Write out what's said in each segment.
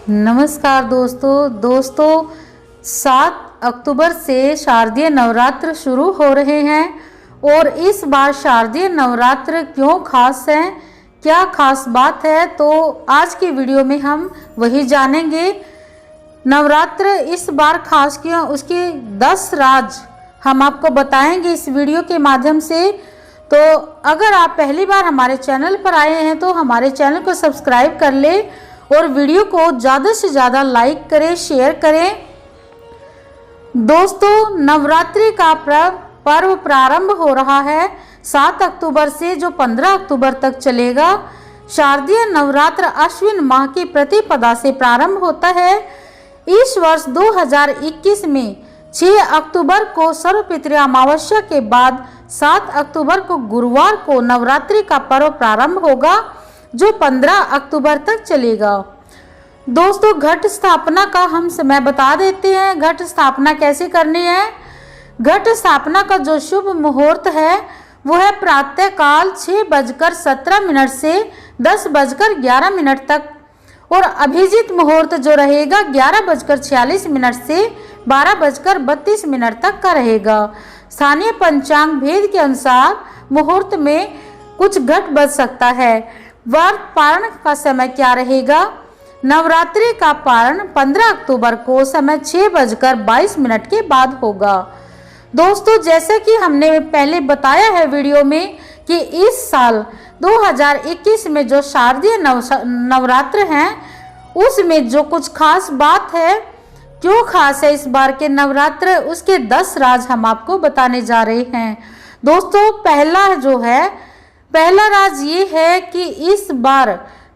नमस्कार दोस्तों 7 अक्टूबर से शारदीय नवरात्र शुरू हो रहे हैं और इस बार शारदीय नवरात्र क्यों खास है, क्या खास बात है, तो आज की वीडियो में हम वही जानेंगे। नवरात्र इस बार खास क्यों, उसके 10 राज हम आपको बताएंगे इस वीडियो के माध्यम से। तो अगर आप पहली बार हमारे चैनल पर आए हैं तो हमारे चैनल को सब्सक्राइब कर ले और वीडियो को ज़्यादा से ज़्यादा लाइक करें, शेयर करें। दोस्तों, नवरात्रि का पर्व प्रारंभ हो रहा है 7 अक्टूबर से, जो 15 अक्टूबर तक चलेगा। शारदीय नवरात्र अश्विन माह की प्रतिपदा से प्रारंभ होता है। इस वर्ष 2021 में 6 अक्टूबर को सर्वपितृ अमावस्या के बाद 7 अक्टूबर को गुरुवार को नवरात्रि का पर्व प्रारंभ होगा, जो 15 अक्टूबर तक चलेगा। दोस्तों, घट स्थापना का हम समय बता देते हैं। घट स्थापना कैसे करनी है। घट स्थापना का जो शुभ मुहूर्त है वो है प्रातः काल 6:17 से 10:11 तक, और अभिजीत मुहूर्त जो रहेगा 11:46 से 12:32 तक का रहेगा। स्थानीय पंचांग भेद के अनुसार मुहूर्त में कुछ घट बच सकता है। व्रत पारण का समय क्या रहेगा। नवरात्रि का पारण 15 अक्टूबर को समय 6:22 के बाद होगा। दोस्तों, जैसे कि हमने पहले बताया है वीडियो में कि इस साल 2021 में जो शारदीय नवरात्र हैं उसमें जो कुछ खास बात है, क्यों खास है इस बार के नवरात्र, उसके 10 राज हम आपको बताने जा रहे हैं। दोस्तों, पहला राज ये है कि इस बार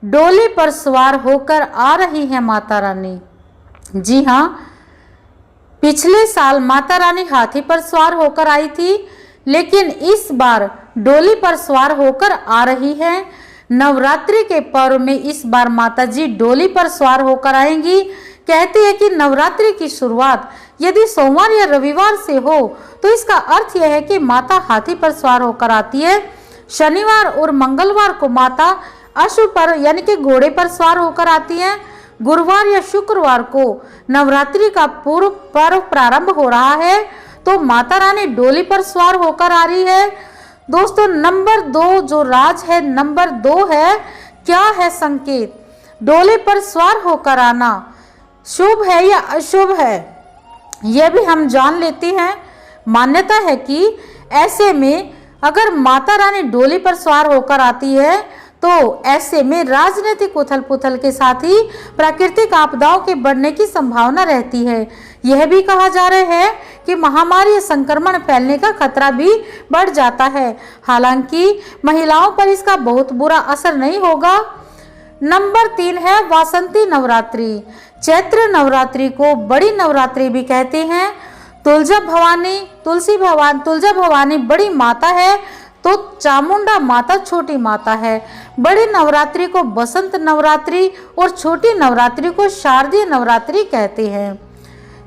डोली पर सवार होकर आ रही है माता रानी। जी हाँ, पिछले साल माता रानी हाथी पर सवार होकर आई थी, लेकिन इस बार डोली पर सवार होकर आ रही है। नवरात्रि के पर्व में इस बार माता जी डोली पर सवार होकर आएंगी। कहते हैं कि नवरात्रि की शुरुआत यदि सोमवार या रविवार से हो तो इसका अर्थ यह है कि माता हाथी पर सवार होकर आती है। शनिवार और मंगलवार को माता अश्व पर यानी कि घोड़े पर सवार होकर आती हैं। गुरुवार या शुक्रवार को नवरात्रि का पूर्व पर्व प्रारंभ हो रहा है तो माता रानी डोली पर सवार होकर आ रही है। दोस्तों, नंबर 2 जो राज है, नंबर 2 है, क्या है संकेत। डोली पर सवार होकर आना शुभ है या अशुभ है, यह भी हम जान लेते हैं। मान्यता है कि ऐसे में अगर माता रानी डोली पर सवार होकर आती है तो ऐसे में राजनीतिक उथल पुथल के साथ ही प्राकृतिक आपदाओं के बढ़ने की संभावना रहती है। यह भी कहा जा रहा है कि महामारी संक्रमण फैलने का खतरा भी बढ़ जाता है। हालांकि महिलाओं पर इसका बहुत बुरा असर नहीं होगा। नंबर 3 है वासंती नवरात्रि। चैत्र नवरात्रि को बड़ी नवरात्रि भी कहते हैं। तुलजा भवानी बड़ी माता है तो चामुंडा माता छोटी माता है। बड़ी नवरात्रि को बसंत नवरात्रि और छोटी नवरात्रि को शारदीय नवरात्रि कहते हैं।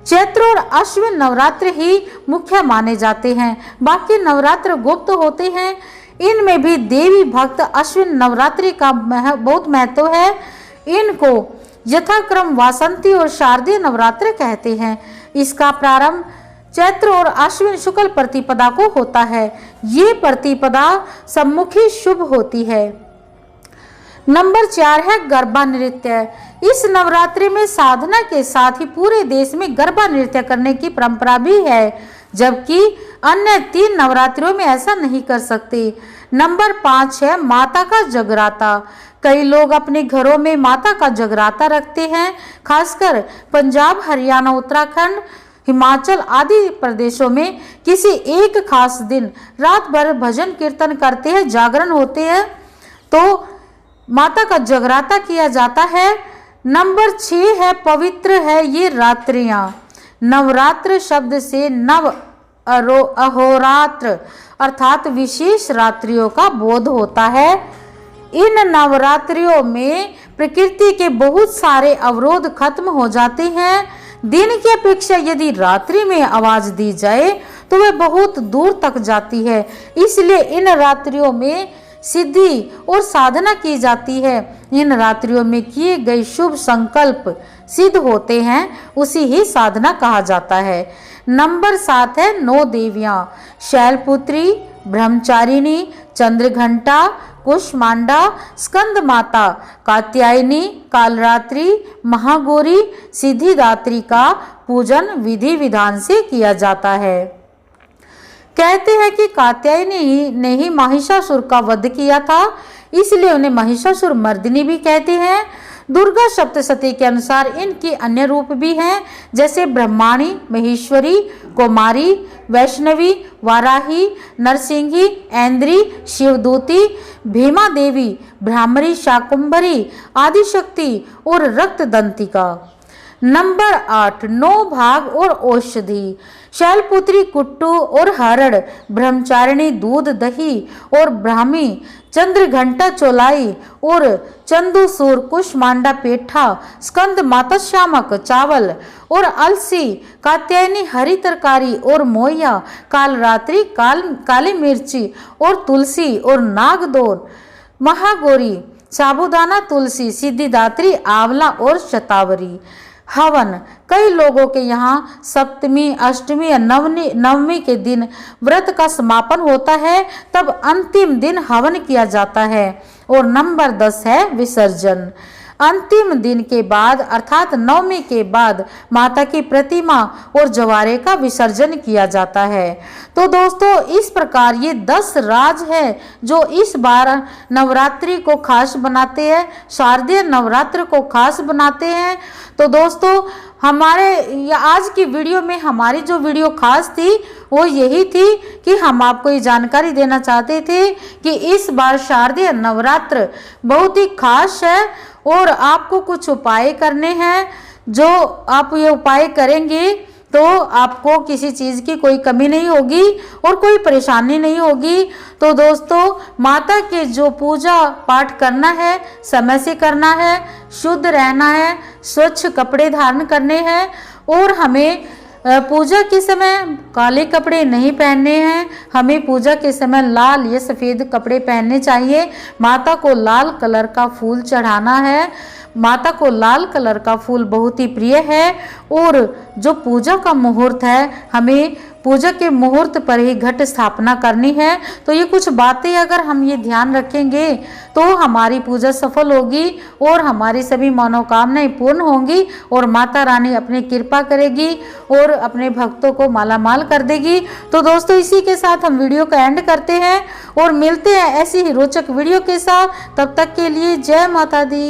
चैत्र और अश्विन नवरात्र ही मुख्य माने जाते हैं, बाकी नवरात्र गुप्त होते हैं। इनमें भी देवी भक्त अश्विन नवरात्रि का बहुत महत्व है। इनको यथाक्रम वासंती और शारदीय नवरात्र कहते हैं। इसका प्रारंभ चैत्र और अश्विन शुक्ल प्रतिपदा को होता है। ये प्रतिपदा सम्मुखी शुभ होती है। नंबर 4 है गरबा नृत्य। इस नवरात्रि में साधना के साथ ही पूरे देश में गरबा नृत्य करने की परंपरा भी है, जबकि अन्य 3 नवरात्रियों में ऐसा नहीं कर सकते। नंबर 5 है माता का जगराता। कई लोग अपने घरों में माता का जगराता रखते हैं। खासकर पंजाब, हरियाणा, उत्तराखंड, हिमाचल आदि प्रदेशों में किसी एक खास दिन रात भर भजन कीर्तन करते हैं, जागरण होते हैं, तो माता का जगराता किया जाता है। नंबर 6 है पवित्र है ये रात्रियां। नवरात्र शब्द से नव अहोरात्र अर्थात विशेष रात्रियों का बोध होता है। इन नवरात्रियों में प्रकृति के बहुत सारे अवरोध खत्म हो जाते हैं। दिन की अपेक्षा यदि रात्रि में आवाज दी जाए तो वह बहुत दूर तक जाती है। इसलिए इन रात्रियों में सिद्धि और साधना की जाती है। इन रात्रियों में किए गए शुभ संकल्प सिद्ध होते हैं, उसी ही साधना कहा जाता है। नंबर 7 है 9 देवियां। शैलपुत्री, ब्रह्मचारिणी, चंद्रघंटा, कुष्मांडा, स्कंद माता, कात्यायनी, कालरात्रि, महागौरी, सिद्धिदात्री का पूजन विधि विधान से किया जाता है। कहते हैं कि कात्यायनी ने ही महिषासुर का वध किया था, इसलिए उन्हें महिषासुर मर्दिनी भी कहते हैं। दुर्गा सप्तशती के अनुसार इनके अन्य रूप भी हैं, जैसे ब्रह्माणी, महेश्वरी, कुमारी, वैष्णवी, वाराही, नरसिंही, ऐन्द्री, शिवदूती, भीमा देवी, ब्राह्मणी, शाकुंभरी, आदिशक्ति और रक्तदंतिका। नंबर 8 9 भाग और औषधि। शैलपुत्री कुट्टू और हरड़, ब्रह्मचारिणी दूध दही और ब्राह्मी, चंद्रघंटा चौलाई और चंदूसूर, कुष्मांडा पेठा, स्कंद माता शामक चावल और अलसी, कात्यायनी हरी तरकारी और मोया, कालरात्रि काली मिर्ची और तुलसी और नागदौर, महागौरी साबूदाना तुलसी, सिद्धिदात्री आंवला और शतावरी। हवन। कई लोगों के यहाँ सप्तमी, अष्टमी या नवमी के दिन व्रत का समापन होता है, तब अंतिम दिन हवन किया जाता है। और नंबर 10 है विसर्जन। अंतिम दिन के बाद अर्थात नवमी के बाद माता की प्रतिमा और जवारे का विसर्जन किया जाता है। तो दोस्तों इस प्रकार ये 10 राज है जो इस बार नवरात्रि को खास बनाते हैं, शारदीय नवरात्र को खास बनाते हैं। तो दोस्तों हमारे आज की वीडियो में हमारी जो वीडियो खास थी वो यही थी कि हम आपको ये जानकारी देना चाहते थे कि इस बार शारदीय नवरात्र बहुत ही खास है और आपको कुछ उपाय करने हैं। जो आप ये उपाय करेंगे तो आपको किसी चीज़ की कोई कमी नहीं होगी और कोई परेशानी नहीं होगी। तो दोस्तों माता के जो पूजा पाठ करना है समय से करना है, शुद्ध रहना है, स्वच्छ कपड़े धारण करने हैं और हमें पूजा के समय काले कपड़े नहीं पहनने हैं। हमें पूजा के समय लाल या सफ़ेद कपड़े पहनने चाहिए। माता को लाल कलर का फूल चढ़ाना है। माता को लाल कलर का फूल बहुत ही प्रिय है। और जो पूजा का मुहूर्त है हमें पूजा के मुहूर्त पर ही घट स्थापना करनी है। तो ये कुछ बातें अगर हम ये ध्यान रखेंगे तो हमारी पूजा सफल होगी और हमारी सभी मनोकामनाएं पूर्ण होंगी और माता रानी अपनी कृपा करेगी और अपने भक्तों को मालामाल कर देगी। तो दोस्तों इसी के साथ हम वीडियो का एंड करते हैं और मिलते हैं ऐसी ही रोचक वीडियो के साथ। तब तक के लिए जय माता दी।